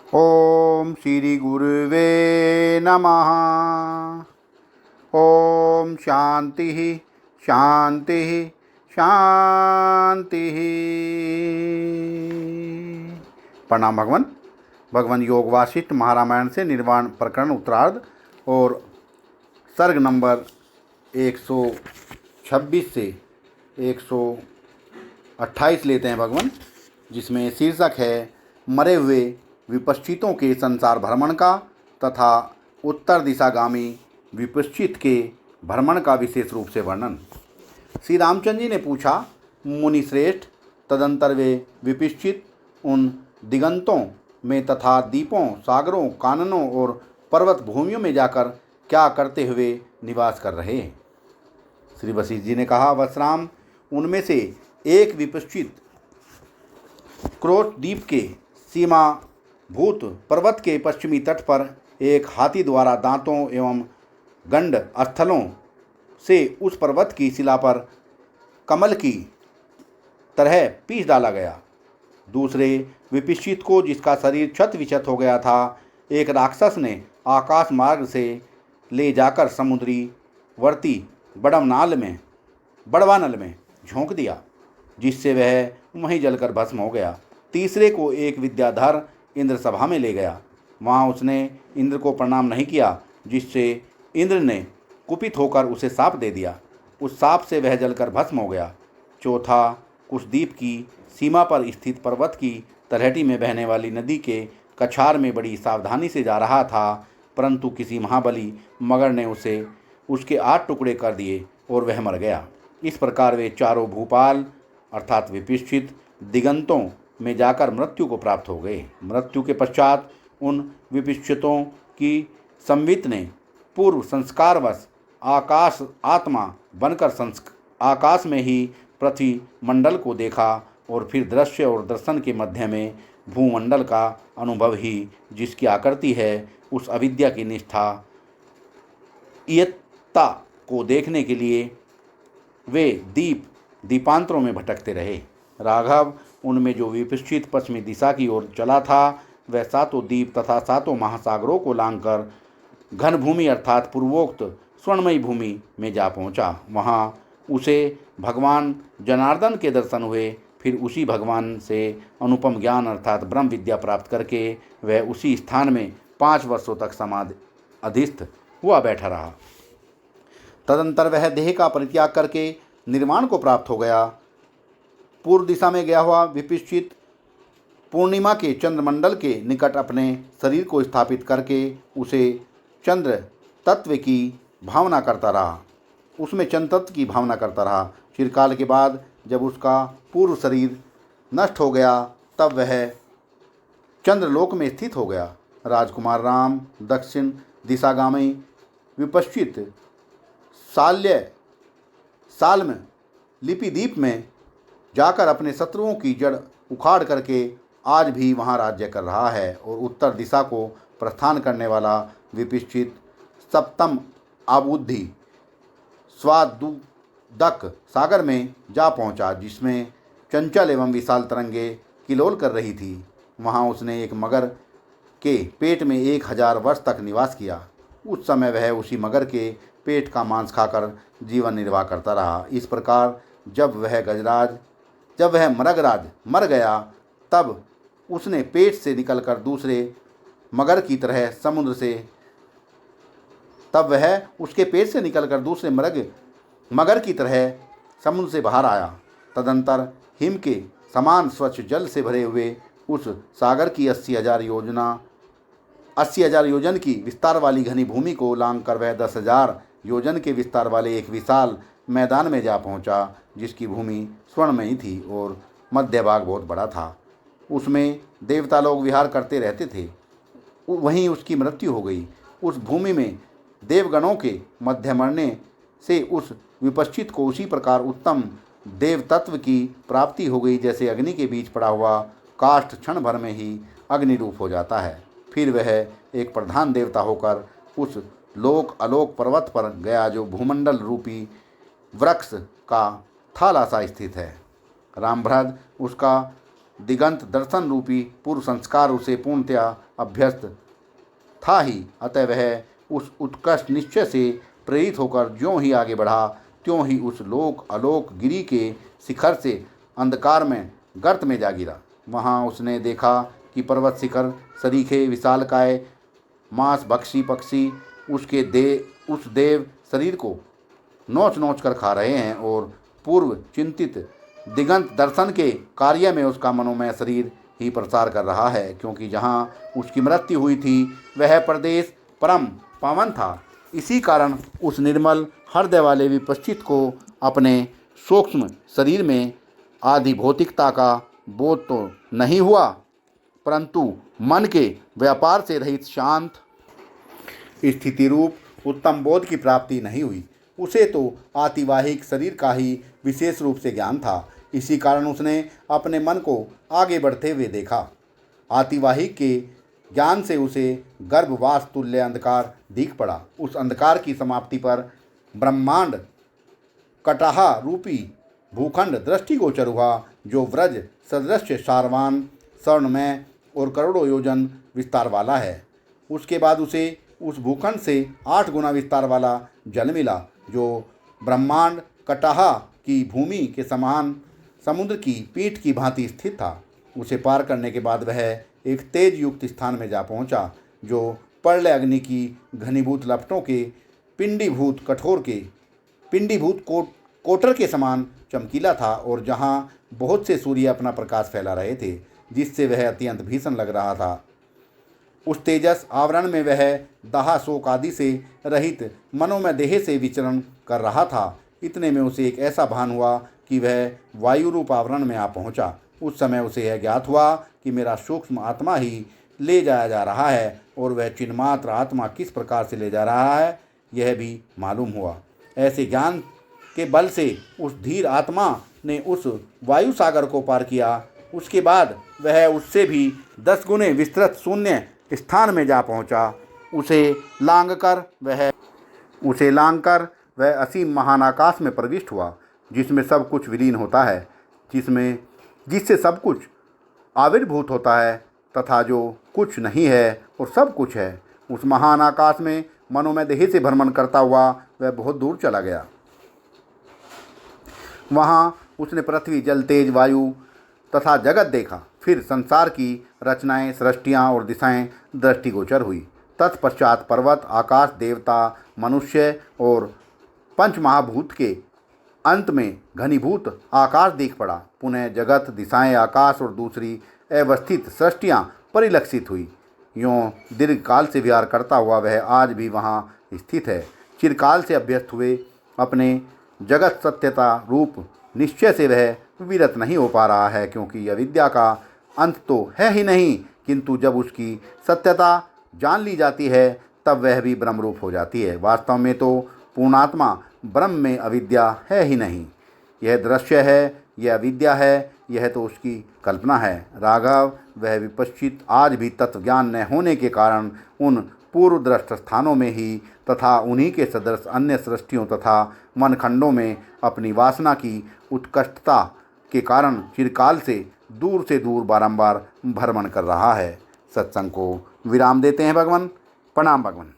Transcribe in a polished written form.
ओम श्री गुरुवे नमः। ओम शांति शांति शांति। प्रणाम भगवान। भगवान योग वासिष्ठ महारामायण से निर्वाण प्रकरण उत्तरार्ध और सर्ग नंबर 126 से 128 लेते हैं भगवान, जिसमें शीर्षक है मरे हुए विपश्चितों के संसार भ्रमण का तथा उत्तर दिशागामी विपश्चित के भ्रमण का विशेष रूप से वर्णन। श्री रामचंद्र जी ने पूछा, मुनि श्रेष्ठ, तदंतर वे विपश्चित उन दिगंतों में तथा दीपों, सागरों, काननों और पर्वत भूमियों में जाकर क्या करते हुए निवास कर रहे हैं? श्री वशिष्ठ जी ने कहा, वत्सराम, उनमें से एक विपश्चित क्रोट द्वीप के सीमा भूत पर्वत के पश्चिमी तट पर एक हाथी द्वारा दांतों एवं गंड स्थलों से उस पर्वत की शिला पर कमल की तरह पीस डाला गया। दूसरे विपश्चित को, जिसका शरीर क्षत विक्षत हो गया था, एक राक्षस ने आकाश मार्ग से ले जाकर समुद्री वर्ती बड़वानल में झोंक दिया, जिससे वह वहीं जलकर भस्म हो गया। तीसरे को एक विद्याधर इंद्र सभा में ले गया। वहाँ उसने इंद्र को प्रणाम नहीं किया, जिससे इंद्र ने कुपित होकर उसे शाप दे दिया। उस शाप से वह जलकर भस्म हो गया। चौथा, कुशद्वीप की सीमा पर स्थित पर्वत की तलहटी में बहने वाली नदी के कछार में बड़ी सावधानी से जा रहा था, परंतु किसी महाबली मगर ने उसे उसके 8 टुकड़े कर दिए और वह मर गया। इस प्रकार वे चारों भूपाल अर्थात विपश्चित दिगंतों में जाकर मृत्यु को प्राप्त हो गए। मृत्यु के पश्चात उन विपश्चितों की संवित ने पूर्व संस्कारवश आकाश आत्मा बनकर आकाश में ही पृथ्वी मंडल को देखा और फिर दृश्य और दर्शन के मध्य में भूमंडल का अनुभव ही जिसकी आकृति है, उस अविद्या की निष्ठा इयत्ता को देखने के लिए वे दीपांतरों में भटकते रहे। राघव, उनमें जो विपश्चित पश्चिमी दिशा की ओर चला था, वह 7 द्वीप तथा 7 महासागरों को लांघकर घन भूमि अर्थात पूर्वोक्त स्वर्णमयी भूमि में जा पहुंचा। वहां उसे भगवान जनार्दन के दर्शन हुए। फिर उसी भगवान से अनुपम ज्ञान अर्थात ब्रह्म विद्या प्राप्त करके वह उसी स्थान में 5 वर्षों तक समाधि अधिस्थ हुआ बैठा रहा। तदंतर वह देह का परित्याग करके निर्वाण को प्राप्त हो गया। पूर्व दिशा में गया हुआ विपश्चित पूर्णिमा के चंद्रमंडल के निकट अपने शरीर को स्थापित करके उसे चंद्र तत्व की भावना करता रहा। उसमें चंद्र तत्व की भावना करता रहा। चिरकाल के बाद जब उसका पूर्व शरीर नष्ट हो गया, तब वह चंद्रलोक में स्थित हो गया। राजकुमार राम दक्षिण दिशागामी विपश्चित साल्म लिपिद्वीप में जाकर अपने शत्रुओं की जड़ उखाड़ करके आज भी वहाँ राज्य कर रहा है और उत्तर दिशा को प्रस्थान करने वाला विपश्चित सप्तम आबुद्धि स्वादुदक सागर में जा पहुँचा, जिसमें चंचल एवं विशाल तरंगे किलोल कर रही थी। वहाँ उसने एक मगर के पेट में 1000 वर्ष तक निवास किया। उस समय वह उसी मगर के पेट का मांस खाकर जीवन निर्वाह करता रहा। इस प्रकार जब वह मृगराज मर गया, तब उसने पेट से निकलकर दूसरे मगर की तरह समुद्र से मगर की तरह समुद्र से बाहर आया। तदंतर हिम के समान स्वच्छ जल से भरे हुए उस सागर की 80,000 योजन की विस्तार वाली घनी भूमि को लांघकर वह 10,000 योजन के विस्तार वाले एक विशाल मैदान में जा पहुंचा, जिसकी भूमि स्वर्णमयी थी और मध्य भाग बहुत बड़ा था। उसमें देवता लोग विहार करते रहते थे। वहीं उसकी मृत्यु हो गई। उस भूमि में देवगणों के मध्य मरने से उस विपश्चित को उसी प्रकार उत्तम देव तत्व की प्राप्ति हो गई, जैसे अग्नि के बीच पड़ा हुआ काष्ठ क्षण भर में ही अग्नि रूप हो जाता है। फिर वह एक प्रधान देवता होकर उस लोक अलोक पर्वत पर गया, जो भूमंडल रूपी वृक्ष का थाला सा स्थित है। रामभद्र उसका दिगंत दर्शन रूपी पूर्व संस्कार उसे पूर्णतया अभ्यस्त था ही, अतः वह उस उत्कृष्ट निश्चय से प्रेरित होकर ज्यों ही आगे बढ़ा त्यों ही उस लोक अलोक गिरी के शिखर से अंधकार में गर्त में जा गिरा। वहाँ उसने देखा कि पर्वत शिखर सरीखे विशालकाय मांस भक्षी पक्षी उस देव शरीर को नोच नोच कर खा रहे हैं और पूर्व चिंतित दिगंत दर्शन के कार्य में उसका मनोमय शरीर ही प्रसार कर रहा है, क्योंकि जहाँ उसकी मृत्यु हुई थी वह प्रदेश परम पावन था। इसी कारण उस निर्मल हृदय वाले विपश्चित को अपने सूक्ष्म शरीर में आदि भौतिकता का बोध तो नहीं हुआ, परंतु मन के व्यापार से रहित शांत स्थिति रूप उत्तम बोध की प्राप्ति नहीं हुई। उसे तो आतिवाहिक शरीर का ही विशेष रूप से ज्ञान था। इसी कारण उसने अपने मन को आगे बढ़ते हुए देखा। आतिवाहिक के ज्ञान से उसे गर्भवास तुल्य अंधकार दिख पड़ा। उस अंधकार की समाप्ति पर ब्रह्मांड कटाहा रूपी भूखंड दृष्टिगोचर हुआ, जो व्रज सदृश सारवान स्वर्णमय और करोड़ों योजन विस्तार वाला है। उसके बाद उसे उस भूखंड से 8 गुना विस्तार वाला जल मिला, जो ब्रह्मांड कटाहा की भूमि के समान समुद्र की पीठ की भांति स्थित था। उसे पार करने के बाद वह एक तेज युक्त स्थान में जा पहुंचा, जो प्रलय अग्नि की घनीभूत लपटों के पिंडीभूत कोटर के समान चमकीला था और जहाँ बहुत से सूर्य अपना प्रकाश फैला रहे थे, जिससे वह अत्यंत भीषण लग रहा था। उस तेजस आवरण में वह दाह शोक आदि से रहित मनोमय देह से विचरण कर रहा था। इतने में उसे एक ऐसा भान हुआ कि वह वायु रूप आवरण में आ पहुंचा। उस समय उसे यह ज्ञात हुआ कि मेरा सूक्ष्म आत्मा ही ले जाया जा रहा है और वह चिन्मात्र आत्मा किस प्रकार से ले जा रहा है यह भी मालूम हुआ। ऐसे ज्ञान के बल से उस धीर आत्मा ने उस वायु सागर को पार किया। उसके बाद वह उससे भी 10 गुने विस्तृत शून्य स्थान में जा पहुंचा। उसे लांघ कर वह असीम महान आकाश में प्रविष्ट हुआ, जिसमें सब कुछ विलीन होता है, जिससे सब कुछ आविर्भूत होता है तथा जो कुछ नहीं है और सब कुछ है। उस महान आकाश में मनोमय देह से भ्रमण करता हुआ वह बहुत दूर चला गया। वहाँ उसने पृथ्वी जल तेज वायु तथा जगत देखा। फिर संसार की रचनाएं सृष्टियाँ और दिशाएं दृष्टिगोचर हुई। तत्पश्चात पर्वत आकाश देवता मनुष्य और पंचमहाभूत के अंत में घनीभूत आकाश दिख पड़ा। पुनः जगत दिशाएं आकाश और दूसरी अवस्थित सृष्टियाँ परिलक्षित हुई। यों दीर्घकाल से विहार करता हुआ वह आज भी वहाँ स्थित है। चिरकाल से अभ्यस्त हुए अपने जगत सत्यता रूप निश्चय से वह विरत नहीं हो पा रहा है, क्योंकि अविद्या का अंत तो है ही नहीं, किंतु जब उसकी सत्यता जान ली जाती है तब वह भी ब्रह्मरूप हो जाती है। वास्तव में तो पूर्णात्मा ब्रह्म में अविद्या है ही नहीं। यह दृश्य है, यह अविद्या है, यह तो उसकी कल्पना है। राघव, वह विपश्चित आज भी तत्वज्ञान न होने के कारण उन पूर्व दृष्ट स्थानों में ही तथा उन्हीं के सदृश अन्य सृष्टियों तथा मनखंडों में अपनी वासना की उत्कृष्टता के कारण चिरकाल से दूर बारंबार भ्रमण कर रहा है। सत्संग को विराम देते हैं भगवान। प्रणाम भगवान।